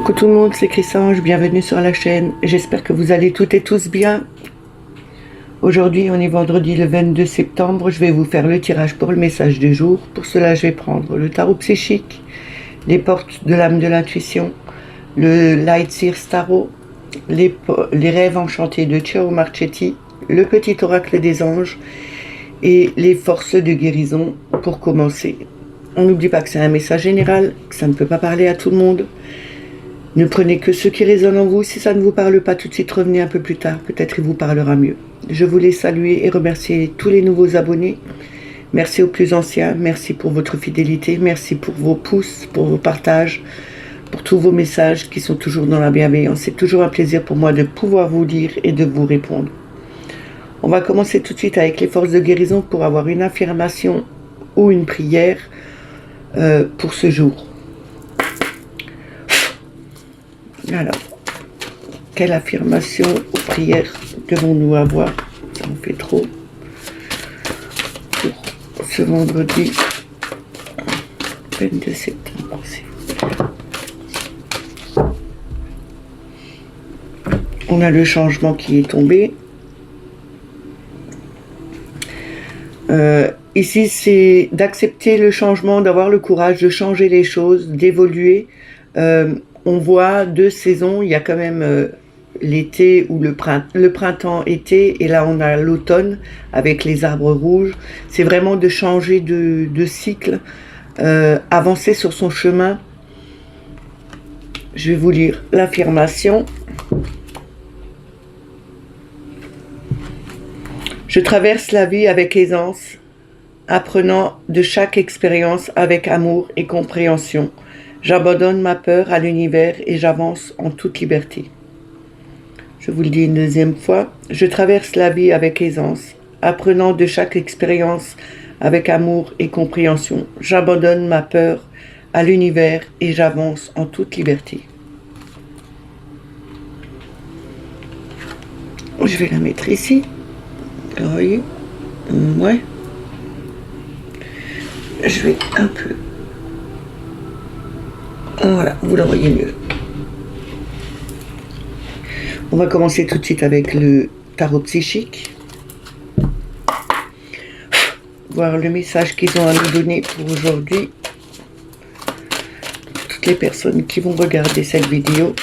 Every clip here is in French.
Coucou tout le monde, c'est Chrysange, bienvenue sur la chaîne. J'espère que vous allez toutes et tous bien. Aujourd'hui, on est vendredi le 22 septembre. Je vais vous faire le tirage pour le message du jour. Pour cela, je vais prendre le tarot psychique, les portes de l'âme de l'intuition, le Light Seers Tarot, les rêves enchantés de Ciao Marchetti, le petit oracle des anges et les forces de guérison pour commencer. On n'oublie pas que c'est un message général, que ça ne peut pas parler à tout le monde. Ne prenez que ce qui résonne en vous. Si ça ne vous parle pas tout de suite, revenez un peu plus tard. Peut-être il vous parlera mieux. Je voulais saluer et remercier tous les nouveaux abonnés. Merci aux plus anciens. Merci pour votre fidélité. Merci pour vos pouces, pour vos partages, pour tous vos messages qui sont toujours dans la bienveillance. C'est toujours un plaisir pour moi de pouvoir vous lire et de vous répondre. On va commencer tout de suite avec les forces de guérison pour avoir une affirmation ou une prière pour ce jour. Alors, quelle affirmation ou prière devons-nous avoir? Ça en fait trop. Pour ce vendredi 22 septembre. On a le changement qui est tombé. Ici, c'est d'accepter le changement, d'avoir le courage de changer les choses, d'évoluer. On voit deux saisons, il y a quand même l'été ou le printemps-été, et là on a l'automne avec les arbres rouges. C'est vraiment de changer de cycle, avancer sur son chemin. Je vais vous lire l'affirmation. Je traverse la vie avec aisance, apprenant de chaque expérience avec amour et compréhension. J'abandonne ma peur à l'univers et j'avance en toute liberté. Je vous le dis une deuxième fois. Je traverse la vie avec aisance, apprenant de chaque expérience avec amour et compréhension. J'abandonne ma peur à l'univers et j'avance en toute liberté. Je vais la mettre ici. Vous voyez? Ouais. Je vais un peu... Voilà, vous la voyez mieux. On va commencer tout de suite avec le tarot psychique. Voir le message qu'ils ont à nous donner pour aujourd'hui. Toutes les personnes qui vont regarder cette vidéo.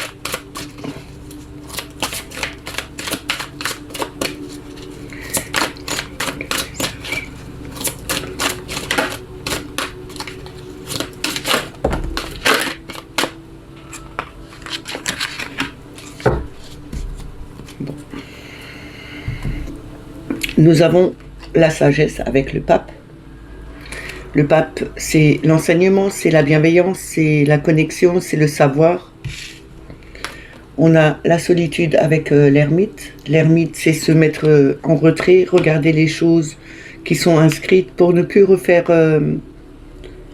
Nous avons la sagesse avec le pape. Le pape, c'est l'enseignement, c'est la bienveillance, c'est la connexion, c'est le savoir. On a la solitude avec l'ermite. L'ermite, c'est se mettre en retrait, regarder les choses qui sont inscrites pour ne plus refaire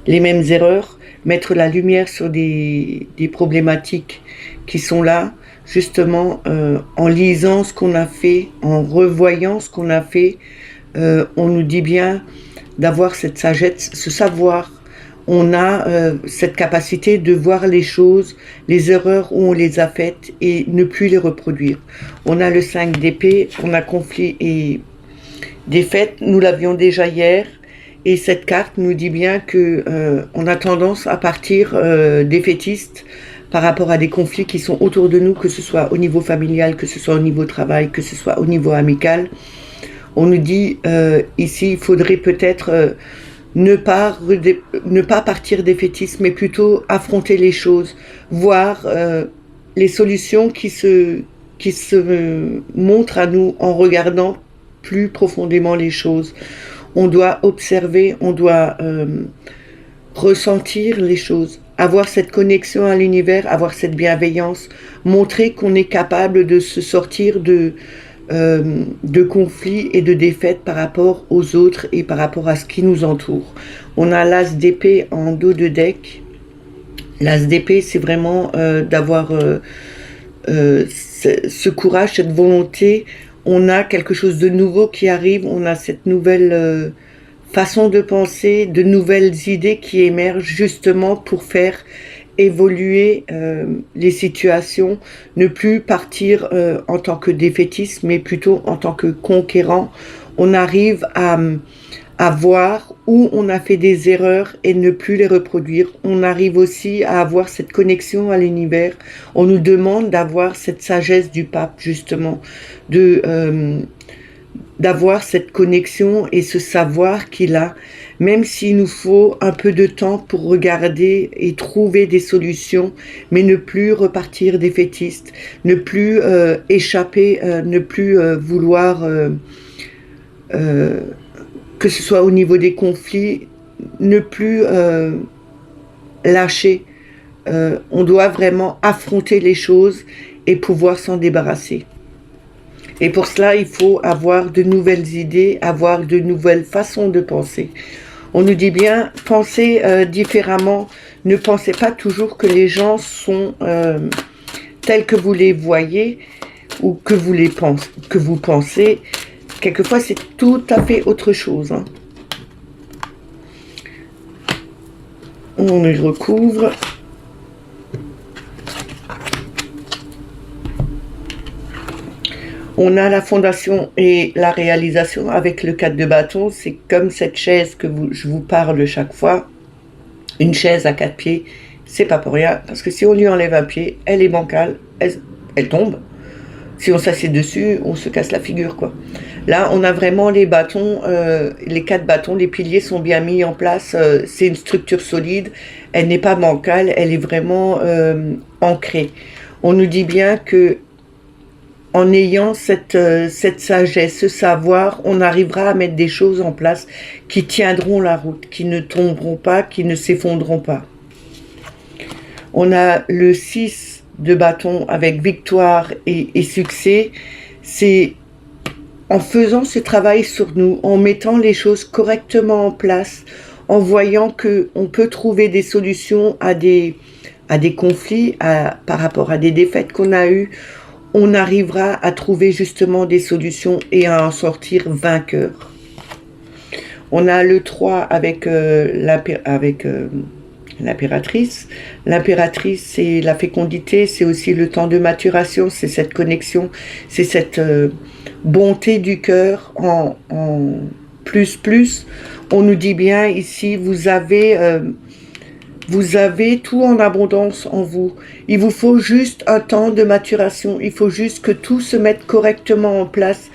les mêmes erreurs, mettre la lumière sur des problématiques qui sont là, justement, en lisant ce qu'on a fait, en revoyant ce qu'on a fait, on nous dit bien d'avoir cette sagesse, ce savoir. On a cette capacité de voir les choses, les erreurs où on les a faites et ne plus les reproduire. On a le 5 d'épée, on a conflit et défaite, nous l'avions déjà hier, et cette carte nous dit bien que on a tendance à partir défaitiste par rapport à des conflits qui sont autour de nous, que ce soit au niveau familial, que ce soit au niveau travail, que ce soit au niveau amical. On nous dit ici, il faudrait peut-être ne pas partir défaitiste, mais plutôt affronter les choses, voir les solutions qui se montrent à nous en regardant plus profondément les choses. On doit observer, on doit ressentir les choses, avoir cette connexion à l'univers, avoir cette bienveillance, montrer qu'on est capable de se sortir de conflits et de défaites par rapport aux autres et par rapport à ce qui nous entoure. On a l'as d'épée en dos de deck. L'as d'épée, c'est vraiment d'avoir ce courage, cette volonté. On a quelque chose de nouveau qui arrive, on a cette nouvelle façon de penser, de nouvelles idées qui émergent justement pour faire évoluer les situations, ne plus partir en tant que défaitiste, mais plutôt en tant que conquérant. On arrive à voir où on a fait des erreurs et ne plus les reproduire. On arrive aussi à avoir cette connexion à l'univers. On nous demande d'avoir cette sagesse du pape, justement, d'avoir cette connexion et ce savoir qu'il a, même s'il nous faut un peu de temps pour regarder et trouver des solutions, mais ne plus repartir défaitiste, ne plus échapper, ne plus vouloir, que ce soit au niveau des conflits, ne plus lâcher. On doit vraiment affronter les choses et pouvoir s'en débarrasser. Et pour cela, il faut avoir de nouvelles idées, avoir de nouvelles façons de penser. On nous dit bien, pensez différemment. Ne pensez pas toujours que les gens sont tels que vous les voyez ou que vous pensez. Quelquefois, c'est tout à fait autre chose. Hein. On les recouvre. On a la fondation et la réalisation avec le 4 de bâton. C'est comme cette chaise que je vous parle chaque fois. Une chaise à 4 pieds, c'est pas pour rien. Parce que si on lui enlève un pied, elle est bancale, elle tombe. Si on s'assied dessus, on se casse la figure, quoi. Là, on a vraiment les bâtons, les 4 bâtons, les piliers sont bien mis en place. C'est une structure solide. Elle n'est pas bancale, elle est vraiment ancrée. On nous dit bien que en ayant cette sagesse, ce savoir, on arrivera à mettre des choses en place qui tiendront la route, qui ne tomberont pas, qui ne s'effondreront pas. On a le 6 de bâton avec victoire et succès. C'est en faisant ce travail sur nous, en mettant les choses correctement en place, en voyant qu'on peut trouver des solutions à des conflits, par rapport à des défaites qu'on a eues, on arrivera à trouver justement des solutions et à en sortir vainqueur. On a le 3 avec l'impératrice. L'impératrice, c'est la fécondité, c'est aussi le temps de maturation, c'est cette connexion, c'est cette bonté du cœur en plus. On nous dit bien ici, vous avez tout en abondance en vous. Il vous faut juste un temps de maturation. Il faut juste que tout se mette correctement en place.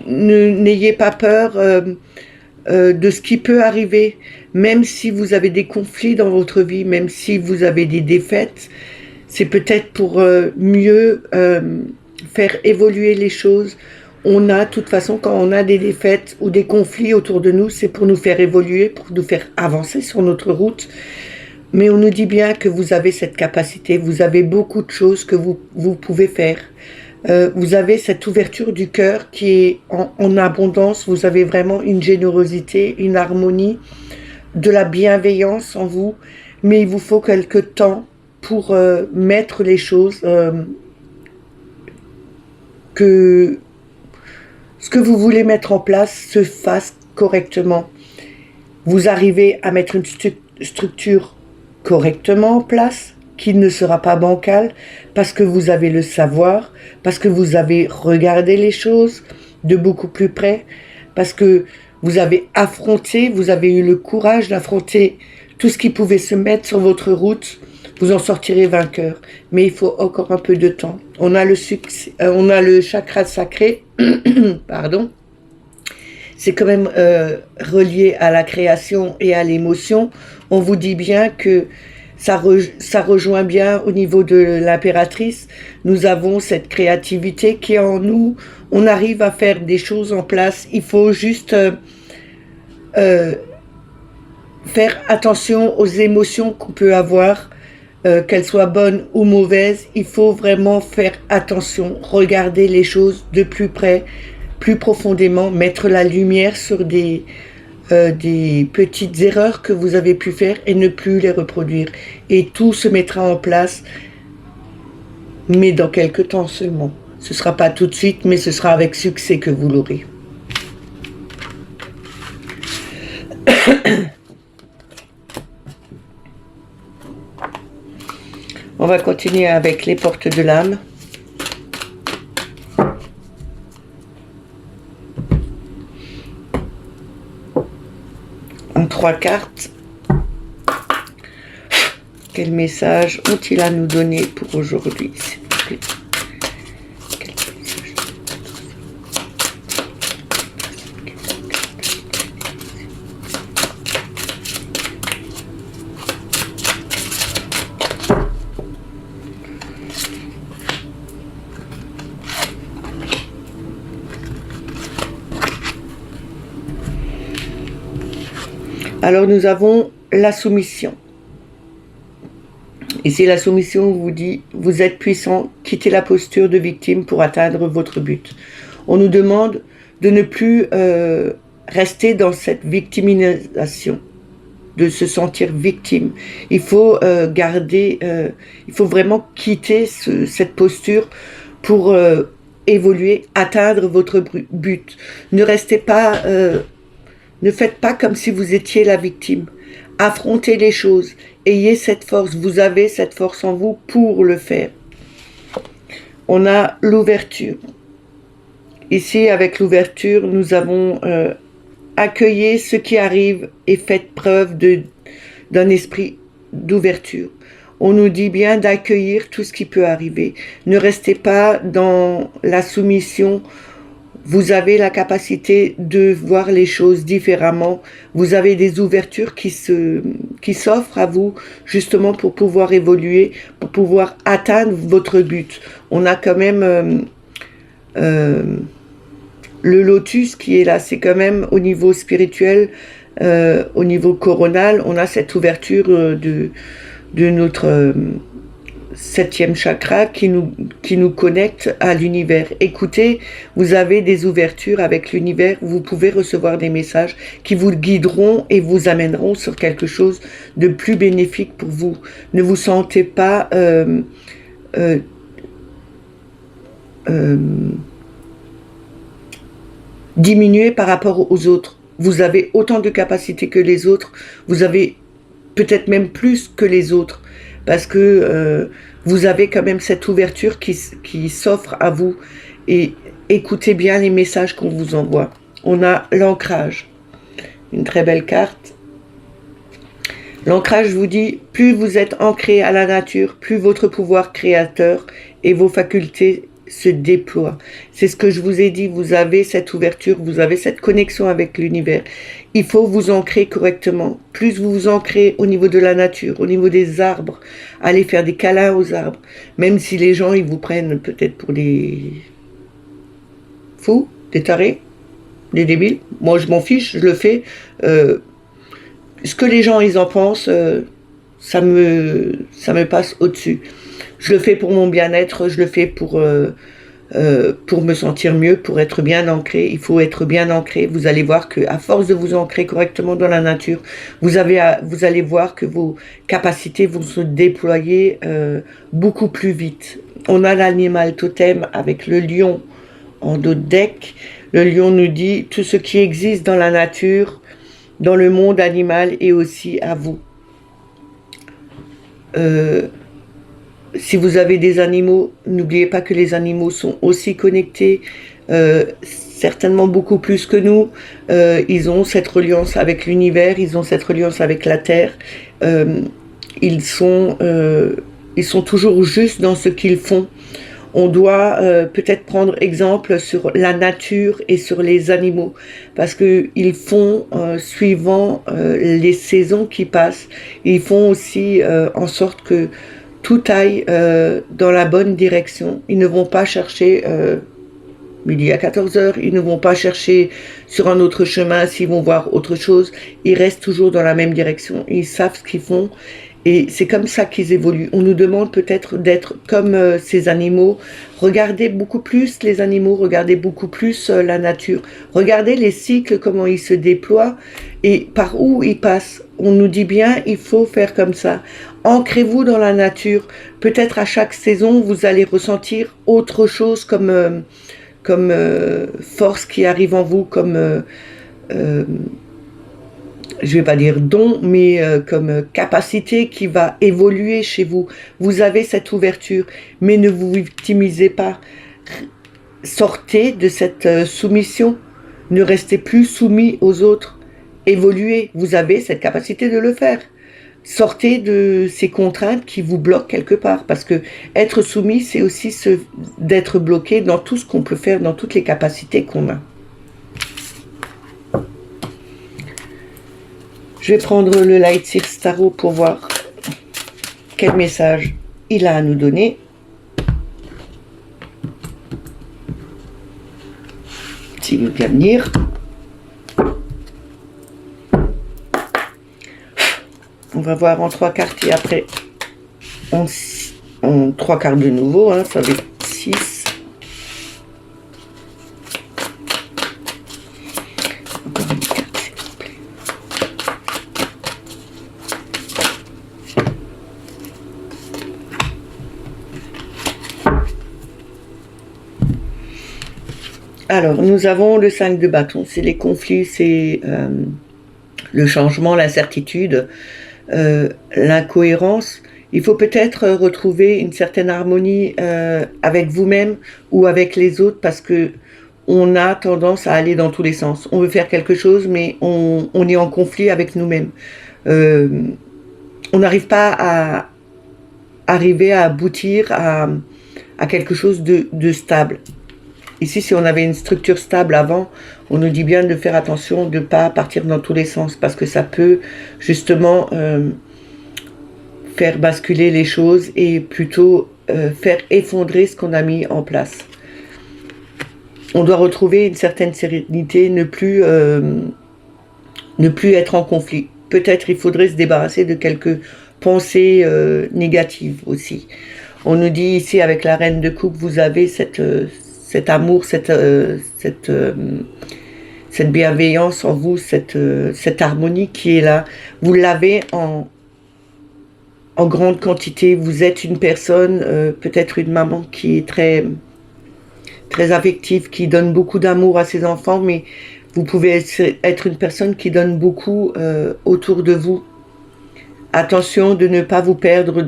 N'ayez pas peur de ce qui peut arriver. Même si vous avez des conflits dans votre vie, même si vous avez des défaites, c'est peut-être pour mieux faire évoluer les choses. On a, de toute façon, quand on a des défaites ou des conflits autour de nous, c'est pour nous faire évoluer, pour nous faire avancer sur notre route. Mais on nous dit bien que vous avez cette capacité, vous avez beaucoup de choses que vous pouvez faire. Vous avez cette ouverture du cœur qui est en abondance, vous avez vraiment une générosité, une harmonie, de la bienveillance en vous, mais il vous faut quelque temps pour mettre les choses, que ce que vous voulez mettre en place se fasse correctement. Vous arrivez à mettre une structure correctement en place, qui ne sera pas bancale, parce que vous avez le savoir, parce que vous avez regardé les choses de beaucoup plus près, parce que vous avez affronté, vous avez eu le courage d'affronter tout ce qui pouvait se mettre sur votre route. Vous en sortirez vainqueur. Mais il faut encore un peu de temps. On a le chakra sacré, pardon. C'est quand même relié à la création et à l'émotion. On vous dit bien que ça rejoint bien au niveau de l'impératrice. Nous avons cette créativité qui est en nous. On arrive à faire des choses en place. Il faut juste faire attention aux émotions qu'on peut avoir, qu'elles soient bonnes ou mauvaises. Il faut vraiment faire attention, regarder les choses de plus près, plus profondément, mettre la lumière sur des petites erreurs que vous avez pu faire et ne plus les reproduire. Et tout se mettra en place, mais dans quelques temps seulement. Ce ne sera pas tout de suite, mais ce sera avec succès que vous l'aurez. On va continuer avec les portes de l'âme. En 3 cartes. Quel message ont-ils à nous donner pour aujourd'hui, s'il vous plaît? Alors nous avons la soumission. Ici la soumission vous dit, vous êtes puissant, quittez la posture de victime pour atteindre votre but. On nous demande de ne plus rester dans cette victimisation, de se sentir victime. Il faut il faut vraiment quitter cette posture pour évoluer, atteindre votre but. Ne restez pas... ne faites pas comme si vous étiez la victime. Affrontez les choses. Ayez cette force. Vous avez cette force en vous pour le faire. On a l'ouverture. Ici, avec l'ouverture, nous avons accueilli ce qui arrive et faites preuve d'un esprit d'ouverture. On nous dit bien d'accueillir tout ce qui peut arriver. Ne restez pas dans la soumission. Vous avez la capacité de voir les choses différemment. Vous avez des ouvertures qui s'offrent à vous justement pour pouvoir évoluer, pour pouvoir atteindre votre but. On a quand même le lotus qui est là. C'est quand même au niveau spirituel, au niveau coronal, on a cette ouverture de notre... 7e chakra qui nous connecte à l'univers. Écoutez, vous avez des ouvertures avec l'univers, vous pouvez recevoir des messages qui vous guideront et vous amèneront sur quelque chose de plus bénéfique pour vous. Ne vous sentez pas diminué par rapport aux autres. Vous avez autant de capacités que les autres, vous avez peut-être même plus que les autres. Parce que vous avez quand même cette ouverture qui s'offre à vous. Et écoutez bien les messages qu'on vous envoie. On a l'ancrage. Une très belle carte. L'ancrage vous dit, plus vous êtes ancré à la nature, plus votre pouvoir créateur et vos facultés se déploient. C'est ce que je vous ai dit, vous avez cette ouverture, vous avez cette connexion avec l'univers. Il faut vous ancrer correctement. Plus vous vous ancrez au niveau de la nature, au niveau des arbres, allez faire des câlins aux arbres. Même si les gens, ils vous prennent peut-être pour des fous, des tarés, des débiles. Moi, je m'en fiche, je le fais. Ce que les gens, ils en pensent, ça me passe au-dessus. Je le fais pour mon bien-être, je le fais pour me sentir mieux, pour être bien ancré. Il faut être bien ancré. Vous allez voir qu'à force de vous ancrer correctement dans la nature, vous allez voir que vos capacités vont se déployer beaucoup plus vite. On a l'animal totem avec le lion en dos de deck. Le lion nous dit tout ce qui existe dans la nature, dans le monde animal et aussi à vous. Si vous avez des animaux, n'oubliez pas que les animaux sont aussi connectés, certainement beaucoup plus que nous. Ils ont cette reliance avec l'univers, ils ont cette reliance avec la terre. Ils sont toujours justes dans ce qu'ils font. On doit peut-être prendre exemple sur la nature et sur les animaux, parce qu'ils font, suivant les saisons qui passent, ils font aussi en sorte que tout aille dans la bonne direction. Ils ne vont pas chercher midi à 14h, ils ne vont pas chercher sur un autre chemin s'ils vont voir autre chose. Ils restent toujours dans la même direction, ils savent ce qu'ils font et c'est comme ça qu'ils évoluent. On nous demande peut-être d'être comme ces animaux. Regardez beaucoup plus les animaux, regardez beaucoup plus la nature. Regardez les cycles, comment ils se déploient et par où ils passent. On nous dit bien, il faut faire comme ça. Ancrez-vous dans la nature. Peut-être à chaque saison, vous allez ressentir autre chose comme force qui arrive en vous, comme je vais pas dire don, mais comme capacité qui va évoluer chez vous. Vous avez cette ouverture, mais ne vous victimisez pas. Sortez de cette soumission. Ne restez plus soumis aux autres. Évoluez. Vous avez cette capacité de le faire. Sortez de ces contraintes qui vous bloquent quelque part. Parce que être soumis, c'est aussi d'être bloqué dans tout ce qu'on peut faire, dans toutes les capacités qu'on a. Je vais prendre le Light Six Tarot pour voir quel message il a à nous donner. S'il veut bien venir. On va voir en 3 cartes et après en 3 cartes de nouveau, hein, ça fait 6. Encore une carte, s'il vous plaît. Alors, nous avons le 5 de bâton, c'est les conflits, c'est le changement, l'incertitude, l'incohérence. Il faut peut-être retrouver une certaine harmonie avec vous-même ou avec les autres parce que on a tendance à aller dans tous les sens. On veut faire quelque chose, mais on est en conflit avec nous-mêmes. On n'arrive pas à arriver à aboutir à quelque chose de stable. Ici, si on avait une structure stable avant, on nous dit bien de faire attention de ne pas partir dans tous les sens parce que ça peut justement faire basculer les choses et plutôt faire effondrer ce qu'on a mis en place. On doit retrouver une certaine sérénité, ne plus être en conflit. Peut-être il faudrait se débarrasser de quelques pensées négatives aussi. On nous dit ici avec la reine de coupe, vous avez cet amour, cette bienveillance en vous, cette harmonie qui est là. Vous l'avez en grande quantité. Vous êtes une personne, peut-être une maman qui est très, très affective, qui donne beaucoup d'amour à ses enfants, mais vous pouvez être une personne qui donne beaucoup autour de vous. Attention de ne pas vous perdre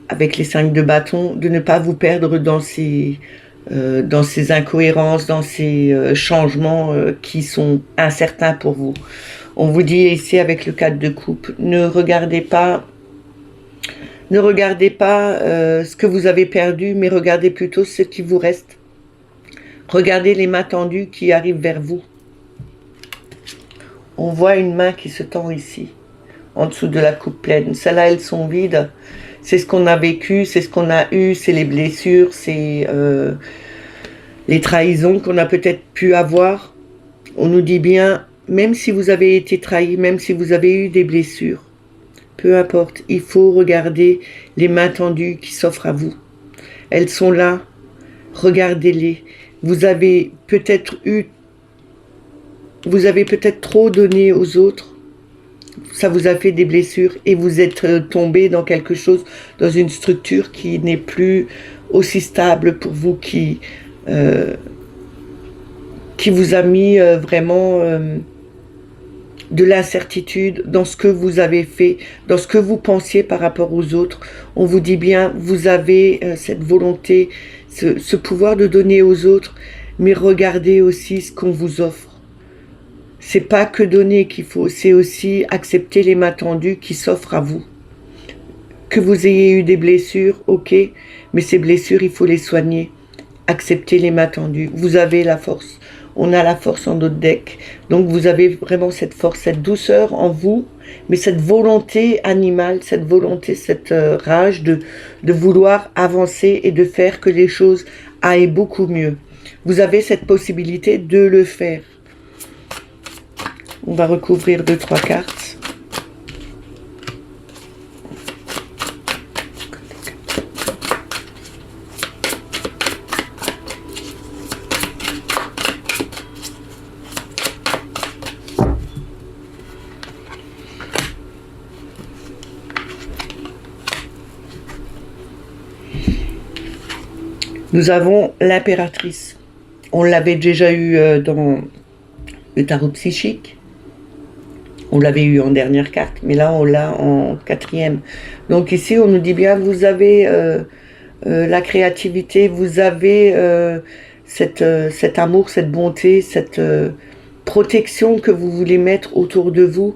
avec les 5 de bâton, de ne pas vous perdre dans ces incohérences, dans ces changements qui sont incertains pour vous. On vous dit ici avec le 4 de coupe, ne regardez pas ce que vous avez perdu, mais regardez plutôt ce qui vous reste. Regardez les mains tendues qui arrivent vers vous. On voit une main qui se tend ici, en dessous de la coupe pleine. Celles-là, elles sont vides. C'est ce qu'on a vécu, c'est ce qu'on a eu, c'est les blessures, c'est les trahisons qu'on a peut-être pu avoir. On nous dit bien, même si vous avez été trahi, même si vous avez eu des blessures, peu importe, il faut regarder les mains tendues qui s'offrent à vous. Elles sont là, regardez-les. Vous avez peut-être trop donné aux autres. Ça vous a fait des blessures et vous êtes tombé dans quelque chose, dans une structure qui n'est plus aussi stable pour vous, qui vous a mis vraiment de l'incertitude dans ce que vous avez fait, dans ce que vous pensiez par rapport aux autres. On vous dit bien, vous avez cette volonté, ce pouvoir de donner aux autres, mais regardez aussi ce qu'on vous offre. C'est pas que donner qu'il faut, c'est aussi accepter les mains tendues qui s'offrent à vous. Que vous ayez eu des blessures, ok, mais ces blessures, il faut les soigner. Acceptez les mains tendues. Vous avez la force. On a la force en notre deck. Donc vous avez vraiment cette force, cette douceur en vous, mais cette volonté animale, cette volonté, cette rage de vouloir avancer et de faire que les choses aillent beaucoup mieux. Vous avez cette possibilité de le faire. On va recouvrir 2-3 cartes. Nous avons l'impératrice. On l'avait déjà eu dans le tarot psychique. On l'avait eu en dernière carte, mais là on l'a en quatrième. Donc ici on nous dit bien, vous avez la créativité, vous avez cet amour, cette bonté, cette protection que vous voulez mettre autour de vous.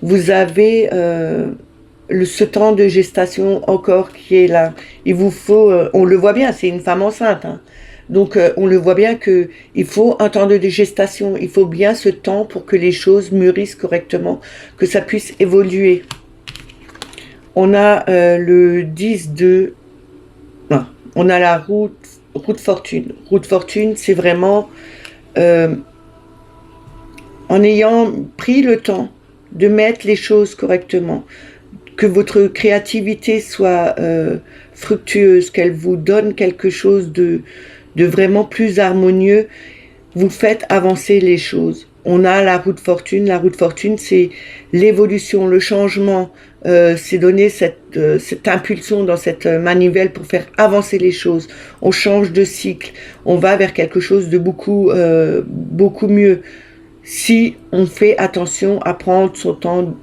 Vous avez ce temps de gestation encore qui est là. Il vous faut, on le voit bien, c'est une femme enceinte, hein. Donc on le voit bien que il faut un temps de gestation, il faut bien ce temps pour que les choses mûrissent correctement, que ça puisse évoluer. On a le 10 de... Non, on a la route fortune. Route fortune, c'est vraiment en ayant pris le temps de mettre les choses correctement, que votre créativité soit fructueuse, qu'elle vous donne quelque chose de vraiment plus harmonieux, vous faites avancer les choses. On a la route fortune. La route fortune, c'est l'évolution, le changement. C'est donner cette impulsion dans cette manivelle pour faire avancer les choses. On change de cycle. On va vers quelque chose de beaucoup mieux. Si on fait attention à prendre son temps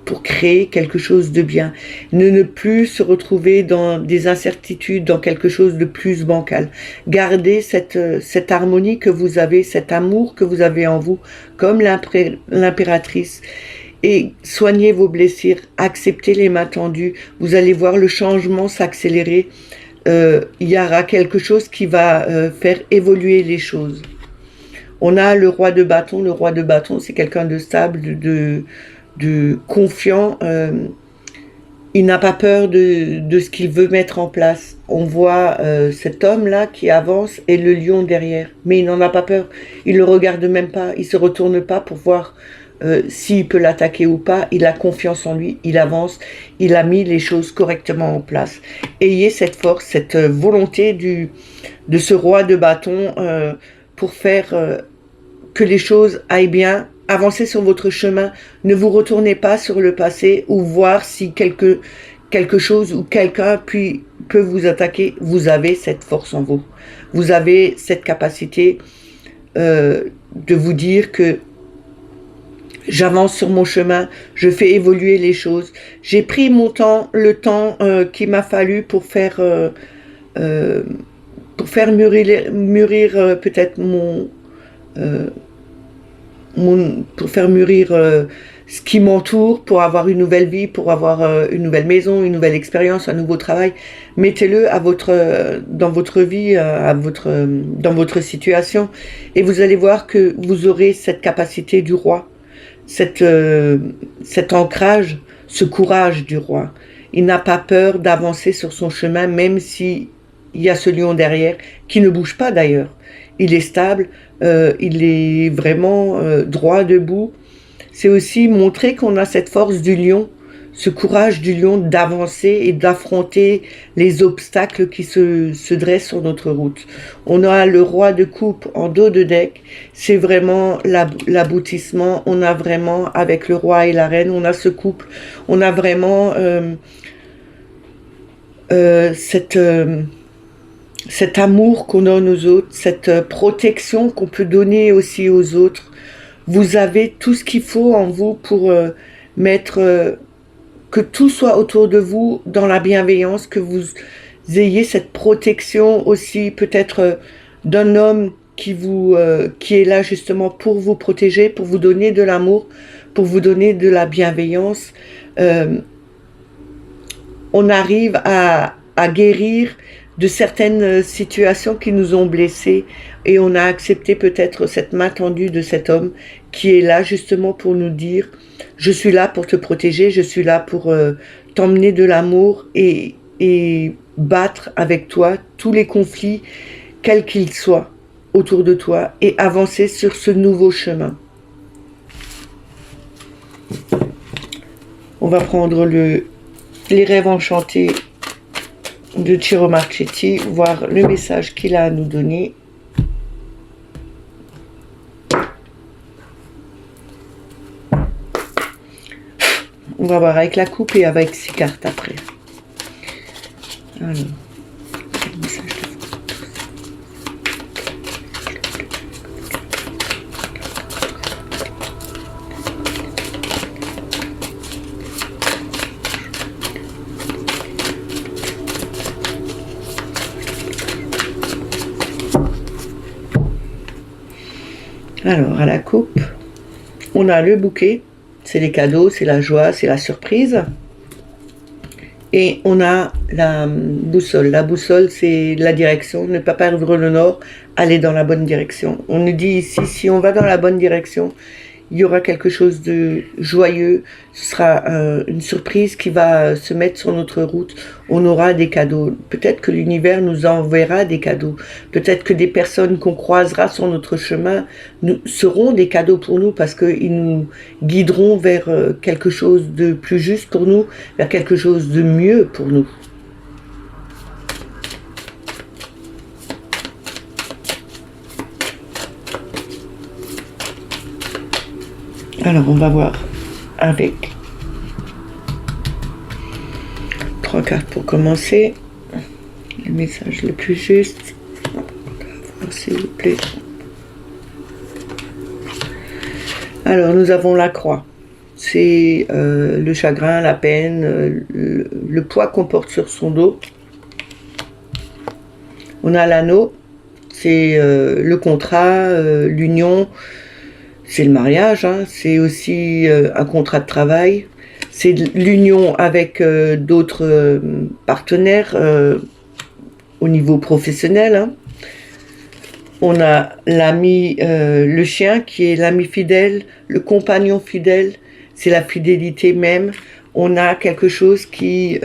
pour créer quelque chose de bien, ne plus se retrouver dans des incertitudes, dans quelque chose de plus bancal. Gardez cette harmonie que vous avez, cet amour que vous avez en vous, comme l'impératrice, et soignez vos blessures, acceptez les mains tendues, vous allez voir le changement s'accélérer, il y aura quelque chose qui va faire évoluer les choses. On a le roi de bâton. Le roi de bâton, c'est quelqu'un de stable, de confiant, il n'a pas peur de ce qu'il veut mettre en place. On voit cet homme-là qui avance et le lion derrière, mais il n'en a pas peur, il le regarde même pas, il se retourne pas pour voir s'il peut l'attaquer ou pas, il a confiance en lui, il avance, il a mis les choses correctement en place. Ayez cette force, cette volonté de ce roi de bâton pour faire que les choses aillent bien. Avancez sur votre chemin, ne vous retournez pas sur le passé ou voir si quelque chose ou quelqu'un peut vous attaquer. Vous avez cette force en vous. Vous avez cette capacité de vous dire que j'avance sur mon chemin, je fais évoluer les choses. J'ai pris mon temps, le temps qu'il m'a fallu pour faire mûrir peut-être pour faire mûrir ce qui m'entoure, pour avoir une nouvelle vie, pour avoir une nouvelle maison, une nouvelle expérience, un nouveau travail. Mettez-le dans votre vie, dans votre situation, et vous allez voir que vous aurez cette capacité du roi, cet ancrage, ce courage du roi. Il n'a pas peur d'avancer sur son chemin, même si il y a ce lion derrière, qui ne bouge pas d'ailleurs. Il est stable, il est vraiment droit, debout. C'est aussi montrer qu'on a cette force du lion, ce courage du lion d'avancer et d'affronter les obstacles qui se dressent sur notre route. On a le roi de coupe en dos de deck, c'est vraiment l'aboutissement. On a vraiment, avec le roi et la reine, on a ce couple, on a vraiment cet amour qu'on donne aux autres, cette protection qu'on peut donner aussi aux autres. Vous avez tout ce qu'il faut en vous pour mettre que tout soit autour de vous dans la bienveillance, que vous ayez cette protection aussi peut-être d'un homme qui est là justement pour vous protéger, pour vous donner de l'amour, pour vous donner de la bienveillance. On arrive à guérir de certaines situations qui nous ont blessés, et on a accepté peut-être cette main tendue de cet homme qui est là justement pour nous dire « Je suis là pour te protéger, je suis là pour t'emmener de l'amour et battre avec toi tous les conflits, quels qu'ils soient, autour de toi, et avancer sur ce nouveau chemin. » On va prendre les rêves enchantés de Ciro Marchetti, voir le message qu'il a à nous donner. On va voir avec la coupe et avec 6 cartes après. Alors, quel message de Alors, à la coupe, on a le bouquet, c'est les cadeaux, c'est la joie, c'est la surprise. Et on a la boussole. La boussole, c'est la direction, ne pas perdre le nord, aller dans la bonne direction. On nous dit ici, si on va dans la bonne direction, il y aura quelque chose de joyeux, ce sera une surprise qui va se mettre sur notre route, on aura des cadeaux. Peut-être que l'univers nous enverra des cadeaux, peut-être que des personnes qu'on croisera sur notre chemin seront des cadeaux pour nous parce qu'ils nous guideront vers quelque chose de plus juste pour nous, vers quelque chose de mieux pour nous. Alors, on va voir avec 3 cartes pour commencer. Le message le plus juste. S'il vous plaît. Alors, nous avons la croix. C'est le chagrin, la peine, le poids qu'on porte sur son dos. On a l'anneau. C'est le contrat, l'union. C'est le mariage, hein. C'est aussi un contrat de travail, c'est l'union avec d'autres partenaires au niveau professionnel. Hein. On a l'ami, le chien qui est l'ami fidèle, le compagnon fidèle, c'est la fidélité même. On a quelque chose qui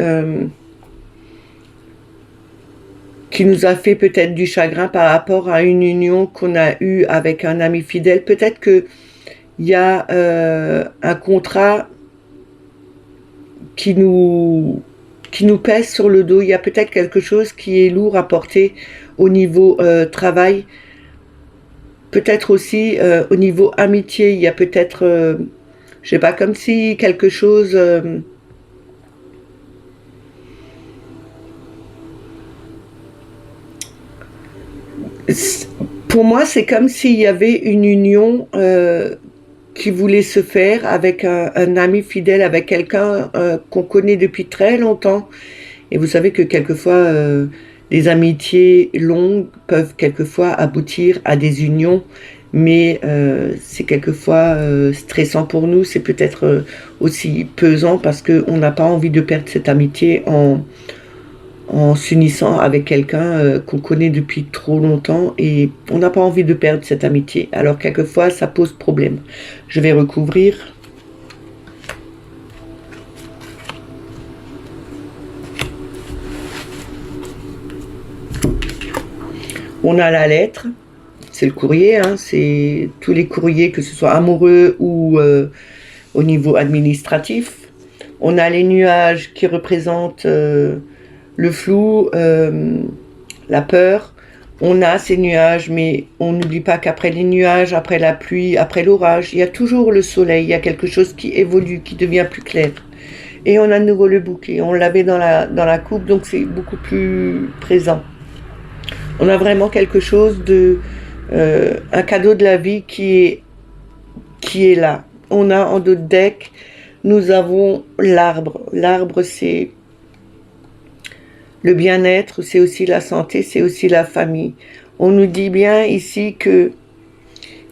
nous a fait peut-être du chagrin par rapport à une union qu'on a eue avec un ami fidèle. Peut-être qu'il y a un contrat qui nous pèse sur le dos. Il y a peut-être quelque chose qui est lourd à porter au niveau travail. Peut-être aussi au niveau amitié. Il y a peut-être, je sais pas, comme si quelque chose... Pour moi, c'est comme s'il y avait une union qui voulait se faire avec un ami fidèle, avec quelqu'un qu'on connaît depuis très longtemps. Et vous savez que quelquefois, des amitiés longues peuvent quelquefois aboutir à des unions, mais c'est quelquefois stressant pour nous. C'est peut-être aussi pesant parce qu'on n'a pas envie de perdre cette amitié en s'unissant avec quelqu'un qu'on connaît depuis trop longtemps et on n'a pas envie de perdre cette amitié. Alors quelquefois ça pose problème. Je vais recouvrir. On a la lettre, c'est le courrier, hein, c'est tous les courriers, que ce soit amoureux ou au niveau administratif. On a les nuages qui représentent le flou, la peur. On a ces nuages, mais on n'oublie pas qu'après les nuages, après la pluie, après l'orage, il y a toujours le soleil, il y a quelque chose qui évolue, qui devient plus clair. Et on a de nouveau le bouquet, on l'avait dans la coupe, donc c'est beaucoup plus présent. On a vraiment quelque chose de... un cadeau de la vie qui est là. On a en dos de deck, nous avons l'arbre. L'arbre, c'est le bien-être, c'est aussi la santé, c'est aussi la famille. On nous dit bien ici que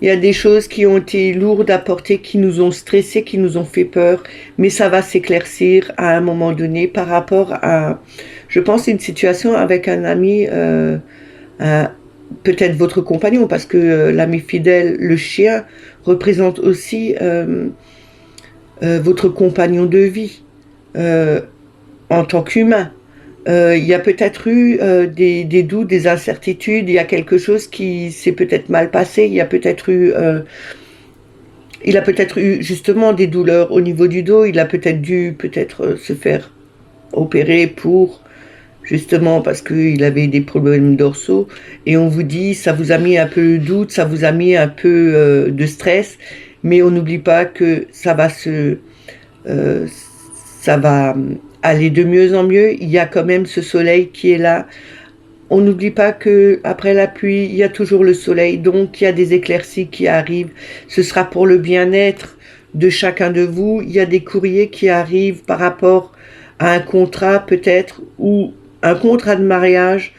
il y a des choses qui ont été lourdes à porter, qui nous ont stressés, qui nous ont fait peur, mais ça va s'éclaircir à un moment donné par rapport à, je pense, une situation avec un ami, peut-être votre compagnon, parce que l'ami fidèle, le chien, représente aussi votre compagnon de vie en tant qu'humain. Il y a peut-être eu des doutes, des incertitudes, il y a quelque chose qui s'est peut-être mal passé, il a peut-être eu justement des douleurs au niveau du dos, il a peut-être dû se faire opérer pour, justement parce qu'il avait des problèmes dorsaux, et on vous dit, ça vous a mis un peu de doute, ça vous a mis un peu de stress, mais on n'oublie pas que ça va aller de mieux en mieux. Il y a quand même ce soleil qui est là. On n'oublie pas que après la pluie, il y a toujours le soleil, donc il y a des éclaircies qui arrivent. Ce sera pour le bien-être de chacun de vous. Il y a des courriers qui arrivent par rapport à un contrat peut-être, ou un contrat de mariage.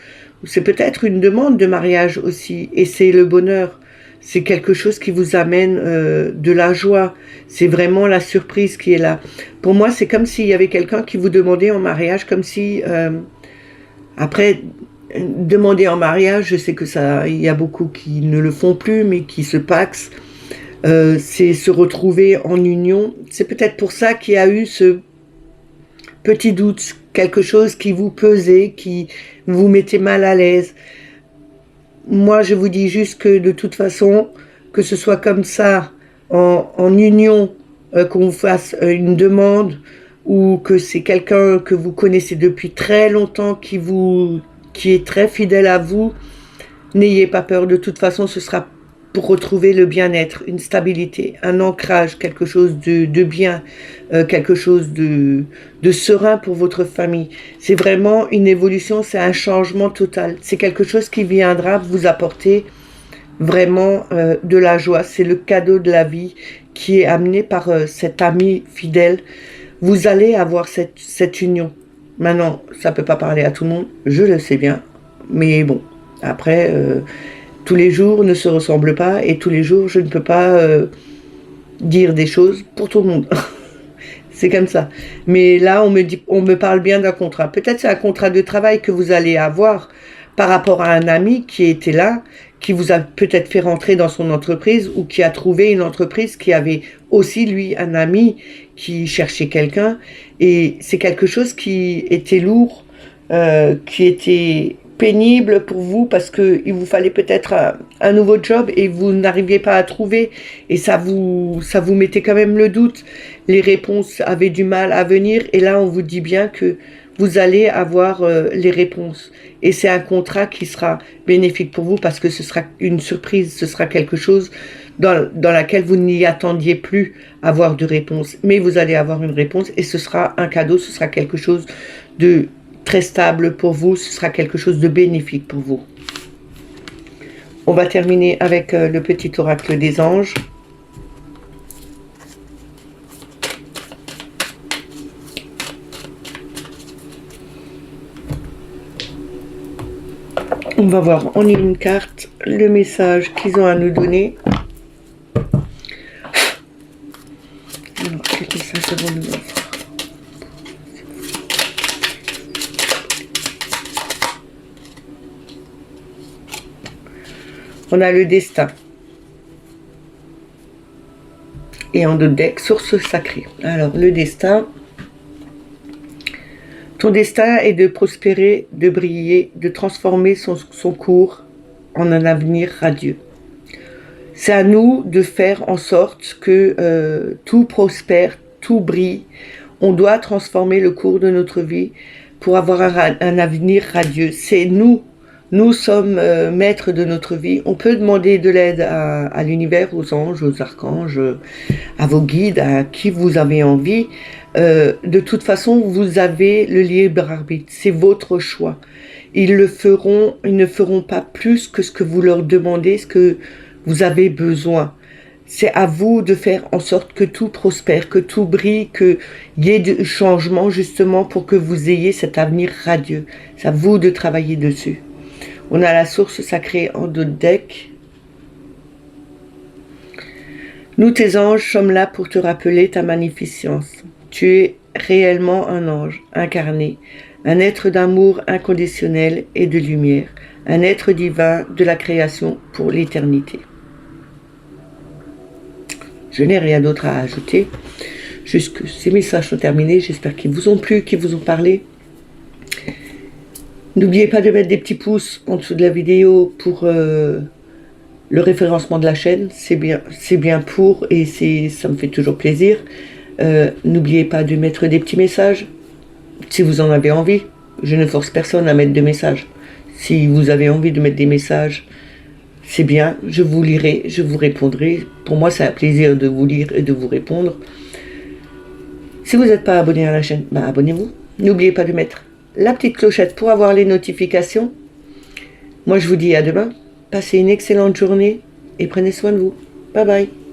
C'est peut-être une demande de mariage aussi, et c'est le bonheur. c'est quelque chose qui vous amène de la joie. C'est vraiment la surprise qui est là. Pour moi, c'est comme s'il y avait quelqu'un qui vous demandait en mariage, comme si... après, demander en mariage, je sais que ça, il y a beaucoup qui ne le font plus, mais qui se paxent. C'est se retrouver en union. C'est peut-être pour ça qu'il y a eu ce petit doute, quelque chose qui vous pesait, qui vous mettait mal à l'aise. Moi, je vous dis juste que de toute façon, que ce soit comme ça, en union, qu'on vous fasse une demande, ou que c'est quelqu'un que vous connaissez depuis très longtemps, qui est très fidèle à vous, n'ayez pas peur. De toute façon, ce sera pour retrouver le bien-être, une stabilité, un ancrage, quelque chose de bien, quelque chose de serein pour votre famille. C'est vraiment une évolution, c'est un changement total. C'est quelque chose qui viendra vous apporter vraiment de la joie. C'est le cadeau de la vie qui est amené par cet ami fidèle. Vous allez avoir cette union. Maintenant, ça ne peut pas parler à tout le monde, je le sais bien, mais bon, après... tous les jours ne se ressemblent pas et tous les jours, je ne peux pas dire des choses pour tout le monde. C'est comme ça. Mais là, on me parle bien d'un contrat. Peut-être c'est un contrat de travail que vous allez avoir par rapport à un ami qui était là, qui vous a peut-être fait rentrer dans son entreprise ou qui a trouvé une entreprise qui avait aussi, lui, un ami qui cherchait quelqu'un. Et c'est quelque chose qui était lourd, qui était... pénible pour vous parce qu'il vous fallait peut-être un nouveau job et vous n'arriviez pas à trouver et ça vous mettait quand même le doute. Les réponses avaient du mal à venir et là on vous dit bien que vous allez avoir les réponses et c'est un contrat qui sera bénéfique pour vous parce que ce sera une surprise, ce sera quelque chose dans laquelle vous n'y attendiez plus avoir de réponse, mais vous allez avoir une réponse et ce sera un cadeau, ce sera quelque chose de très stable pour vous, ce sera quelque chose de bénéfique pour vous. On va terminer avec le petit oracle des anges. On va voir en une carte le message qu'ils ont à nous donner. Alors, quel message devons nous offrir ? On a le destin. Et en deux decks, source sacrée. Alors, le destin. Ton destin est de prospérer, de briller, de transformer son cours en un avenir radieux. C'est à nous de faire en sorte que tout prospère, tout brille. On doit transformer le cours de notre vie pour avoir un avenir radieux. C'est nous. Nous sommes maîtres de notre vie. On peut demander de l'aide à l'univers, aux anges, aux archanges, à vos guides, à qui vous avez envie. De toute façon, vous avez le libre arbitre. C'est votre choix. Ils ne feront pas plus que ce que vous leur demandez, ce que vous avez besoin. C'est à vous de faire en sorte que tout prospère, que tout brille, qu'il y ait du changement justement pour que vous ayez cet avenir radieux. C'est à vous de travailler dessus. On a la source sacrée en deux decks. Nous, tes anges, sommes là pour te rappeler ta magnificence. Tu es réellement un ange incarné, un être d'amour inconditionnel et de lumière, un être divin de la création pour l'éternité. Je n'ai rien d'autre à ajouter. Juste que ces messages sont terminés. J'espère qu'ils vous ont plu, qu'ils vous ont parlé. N'oubliez pas de mettre des petits pouces en dessous de la vidéo pour le référencement de la chaîne. C'est bien pour et ça me fait toujours plaisir. N'oubliez pas de mettre des petits messages si vous en avez envie. Je ne force personne à mettre de messages. Si vous avez envie de mettre des messages, c'est bien. Je vous lirai, je vous répondrai. Pour moi, c'est un plaisir de vous lire et de vous répondre. Si vous n'êtes pas abonné à la chaîne, abonnez-vous. N'oubliez pas de mettre la petite clochette pour avoir les notifications. Moi, je vous dis à demain. Passez une excellente journée et prenez soin de vous. Bye bye.